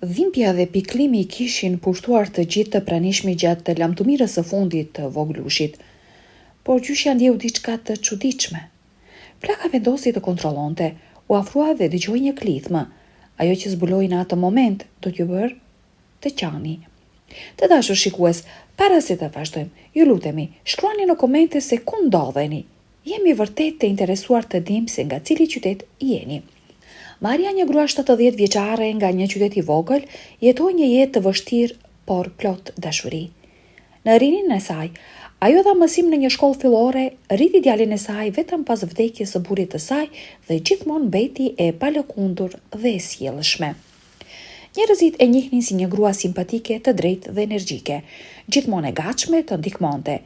Dhimbja dhe piklimi I kishin pushtuar të gjithë të pranishmi gjatë të lamtumirës së fundit të voglushit, por gjyshja ndjeu diçka të çuditshme. Plaka vendosi të kontrollonte, u afrua dhe dëgjoi një klithmë. Ajo që zbuloi në atë moment do t'ju bërë të qani. Të dashur shikues, para se të vazhdojmë, ju lutemi, shkruani në komente se ku ndodheni. Jemi vërtet të interesuar të dimë se nga cili qytet jeni. Maria, një grua 70 vjeçare nga një qytet I vogël, jetoi një jetë të vështirë, por plot dashuri. Në rinin e saj, ajo dha mësim në një shkollë fillore, rriti djalin e saj vetëm pas vdekjes së burrit të saj dhe gjithmonë mbeti e palëkundur dhe e sjellshme. Njerëzit e njihnin si një grua simpatike, të drejtë dhe energjike, gjithmonë e gatshme të ndihmonte.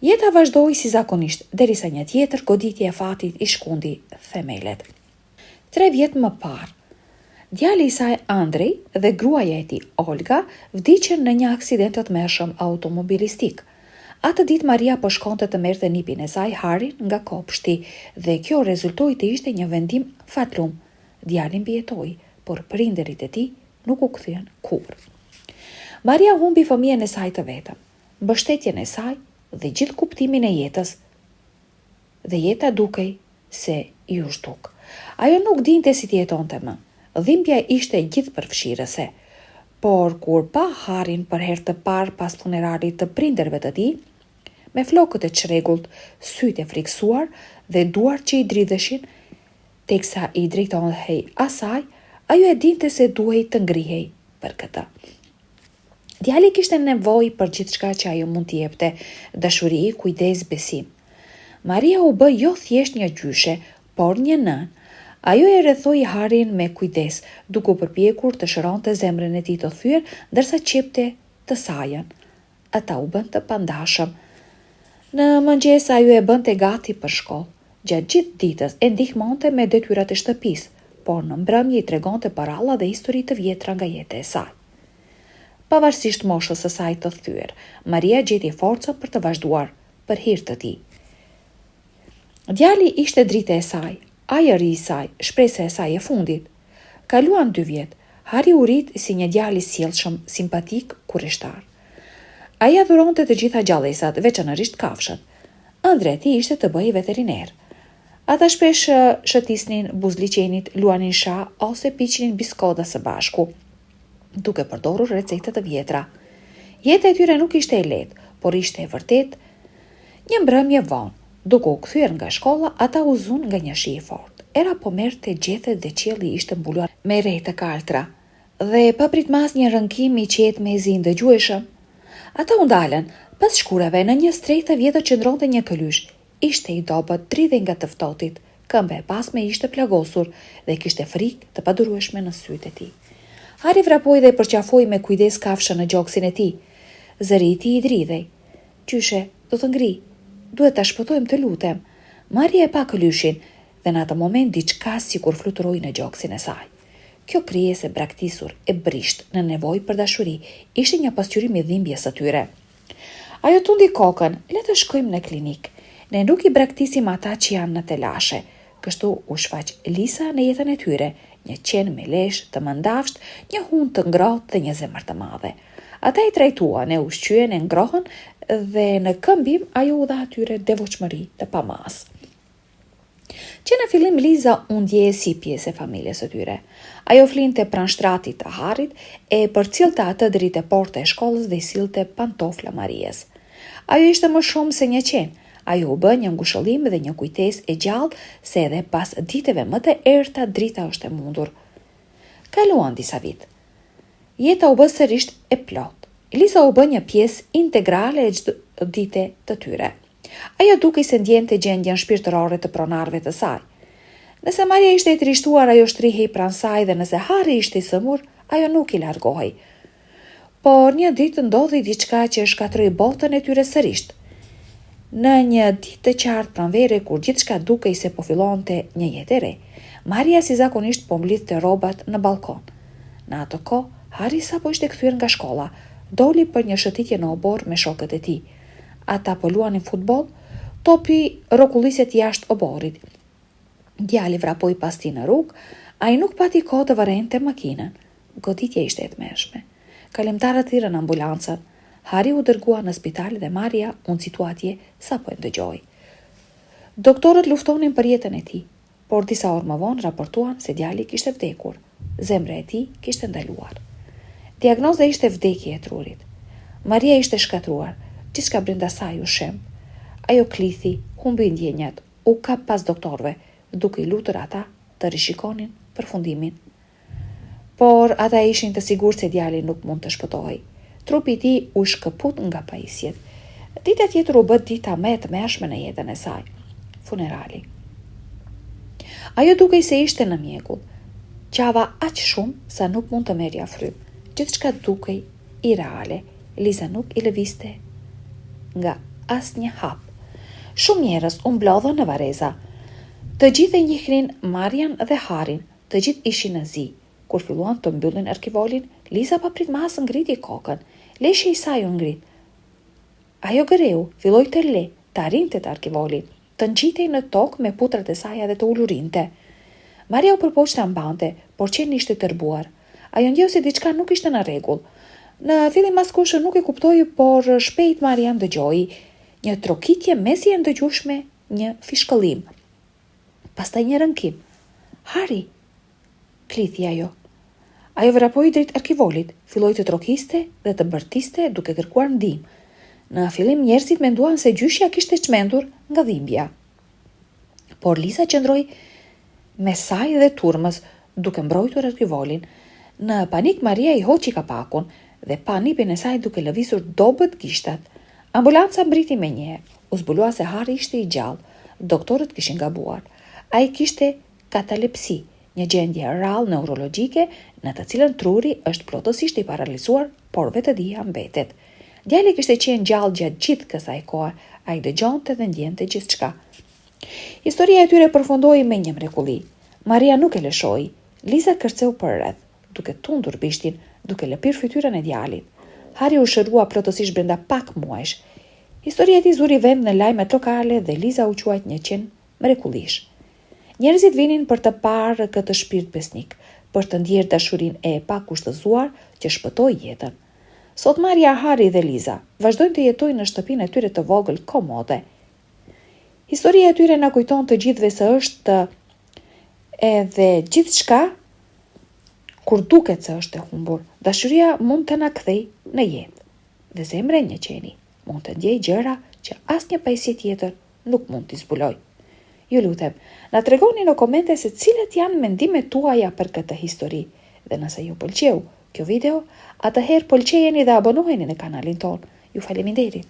Jeta vazhdoi si zakonisht, derisa një tjetër goditje e fatit I shkundi themelet. 3 vjet më parë, djali I saj Andrej dhe gruaja e tij Olga vdiqën në një aksident të tmerrshëm automobilistik. Atë ditë Maria po shkonte të merrte nipin e saj Harin nga kopshti dhe kjo rezultoi të ishte një vendim fatlum. Djali mbijetoi, por prindërit e tij nuk u kthyen kurrë. Maria humbi fëmijën e saj të vetëm, mbështetjen e saj dhe gjithë kuptimin e jetës. Dhe jeta dukej se I u zhduk. Ajo nuk dinte si t'jetonte më. Dhimbja ishte gjithëpërfshirëse. Por kur pa Harin për herë të parë pas funeralit të prindërve të tij, me flokët e çrregullt, sytë e friksuar dhe duart që I dridheshin, teksa I drejtohej asaj, ajo e dinte se duhej të ngrihej për këtë. Djali kishte nevojë për gjithçka që ajo mund t'i jepte, dashuri, kujdes, besim. Maria u bë jo thjesht një gjyshe, por një nën. Ajo e rrethoi Harin me kujdes, duke u përpjekur të shëronte zemrën e tij të thyer, ndërsa qepte të sajën. Ata u bën të pandashëm. Në mëngjes ajo e bënte gati për shkollë. Gjatë gjithë ditës e ndihmonte me detyrat e shtëpisë, por në mbrëmje I tregonte paralla dhe histori të vjetra nga jeta e saj. Pavarësisht moshës së saj të thyer, Maria gjeti forcën për të vazhduar për hir të tij. Djali ishte drita e saj, ajri I saj, shpresa e saj e fundit. Kaluan 2 vjet, Hari u rit si një djalë I sjellshëm, simpatik, kurrishtar. Ai adhuronte të gjitha gjallësat, veçanërisht kafshët. Ëndra e tij ishte të bëhej veteriner. Ata shpesh shëtisnin buzliqenit, luanin sha ose piqnin biskoda së bashku, duke përdorur receta të vjetra. Jeta e tyre nuk ishte e lehtë, por ishte e vërtet. Një mbrëmje vonë, duke u kthyer nga shkolla, ata u zun nga një shi I fortë. Era po merrte gjethet dhe qielli ishte mbuluar me re të kaltra, dhe pa pritmas një rënkim I qetë me zi ndëgjueshëm. Ata u ndalën, pas shkurave në një strehë të vjetër qëndronte një këlysh. Ishte I dobët, dridhej nga të ftohtit, këmbë e pasme ishte plagosur dhe kishte frikë të padurueshme në sytë e tij. Hari vrapoi dhe përqafoi me kujdes kafshën në gjoksin e tij. Zëri I tij I dridhej. Gjyshe, do të ngri. Duhet ta shpëtojmë, të lutem. Maria e pa këlyshin dhe në atë moment diçka sikur fluturoi në gjoksin e saj. Kjo krijesë e braktisur, e brisht, në nevojë për dashuri, ishte një pasqyrim I dhimbjes së tyre. Ajo tundi kokën, le të shkojmë në klinik. Ne nuk I braktisim ata që janë në telashe. Kështu u shfaq Lisa në jetën e tyre, një qen me lesh të mëndafsht, një hund të ngrohtë dhe një zemër të madhe. Ata I trajtuan, e ushqyen, e ngrohën dhe në këmbim ajo u dha atyre devotshmëri të pamas. Që në fillim Liza u ndjej si pjesë e familjes së tyre. Ajo flinte pranë shtratit të Harit e përcjellte atë deri te porta e shkollës dhe I sillte pantofla Marias. Ajo ishte më shumë se një qen. Ajo u bë një ngushëllim dhe një kujtesë e gjallë se edhe pas ditëve më të errta drita është e mundur. Kaluan disa vit. Jeta u bë sërish e plot. Liza u bë një pjesë integrale e çdo dite të tyre. Ajo dukej se ndjente gjendjen shpirtërore të pronarëve të saj. Nëse Maria ishte I trishtuar, ajo shtrihej pranë saj dhe nëse Hari ishte I sëmur, ajo nuk I largohej. Por një ditë ndodhi diçka që shkatroi botën e tyre sërish. Në një ditë të qartë pranvere, kur gjithçka dukej se po fillonte një jetë e re, Maria si zakonisht po mblidhte rrobat në balkon. Në atë kohë, Hari sapo ishte kthyer nga shkolla, doli për një shëtitje në obor me shokët e tij. Ata po luanin futboll, topi rrokulliset jashtë oborit. Djali vrapoi pas tij në rrugë, ai nuk pati kohë të vërente makinën. Goditja ishte e tmerrshme. Kalimtarët thirrën ambulancën. Hari u dërgua në spital dhe Maria u nxitu atje sapo e dëgjoi. Doktorët luftonin për jetën e tij, por disa orë më vonë raportuan se djali kishte vdekur. Zemra e tij kishte ndaluar. Diagnoza ishte vdekje e trurit. Maria ishte shkatruar, gjithçka brenda saj u shemb. Ajo klithi, humbi ndjenjat, u kap pas doktorëve, duke i lutur ata të rishikonin përfundimin. Por ata ishin të sigurt se djali nuk mund të shpëtohej. Trupi i tij u shkëput nga pajisjet. Dita tjetër u bë dita më e tmerrshme në jetën e saj. Funerali. Ajo dukej se ishte në mjegull. Qava aq shumë sa nuk mund të merrja frymë. Gjithçka dukej irreale. Liza nuk i lëvizte nga asnjë hap. Shumë njerëz u mblodhën në vareza. Të gjithë e njihnin Marian dhe Harin, të gjithë ishin në zi. Kur filluan të mbyllin arkivolin, Liza pa prit mas ngriti kokën. Leshi i saj u ngrit. Ajo gëreu, filloi të le, të arrinte të arkivolin, të ngjitej në tokë me putrat e saj dhe të ulurinte. Maria u përpoq të ambante, por qeni ishte tërbuar. Ajo ndjeu se diçka nuk ishte në rregull. Në fillim askush nuk e kuptoi, por shpejt Marian dëgjoi një trokitje mesi e ndëgjueshme, një fishkëllim. Pastaj një rënkim. Hari, klithi ajo. Ajo vrapoi drejt arkivolit, filloi të trokiste dhe të bërtiste duke kërkuar ndihmë. Në fillim njerëzit menduan se gjyshja kishte çmendur nga dhimbja. Por Liza qëndroi me saj dhe turmës, duke mbrojtur arkivolin. Në panik Maria i hoqi kapakun dhe pa nipin e saj duke lëvizur dobët gishtat. Ambulanca mbriti menjëherë. U zbulua se Hari ishte i gjallë. Doktorët kishin gabuar. Ai kishte katalepsi, një gjendje rrallë neurologjike në të cilën truri është plotësisht i paralizuar, por vetëdia mbetet. Djali kishte qenë gjallë gjatë gjithë kësaj kohe, ai dëgjonte dhe ndjente gjithçka. Historia e tyre përfundoi me një mrekulli. Maria nuk e lëshoi. Liza kërceu përreth, duke tundur bishtin, duke lëpir fytyrën e djalit. Hari u shërua plotësisht brenda pak muajsh. Historia e tij zuri vend në lajmet lokale dhe Liza u quajt një qen mrekullish. Njerëzit vinin për të parë këtë shpirt besnik, për të ndjerë dashurinë e pakushtëzuar që shpëtoi jetën. Sot Maria, Hari dhe Liza vazhdojnë të jetojnë në shtëpinë e tyre të vogël komode. Historia e tyre na kujton të gjithëve se është edhe gjithçka kur duket se është e humbur. Dashuria mund të na kthejë në jetë. Dhe zemra e një qeni mund të ndjejë gjëra që asnjë pajisje tjetër nuk mund t'i zbulojë. Ju lutem, na tregoni në komente se cilat janë mendimet tuaja për këtë histori. Dhe nëse ju pëlqeu kjo video, atëherë pëlqejeni dhe abonoheni në kanalin ton. Ju faleminderit.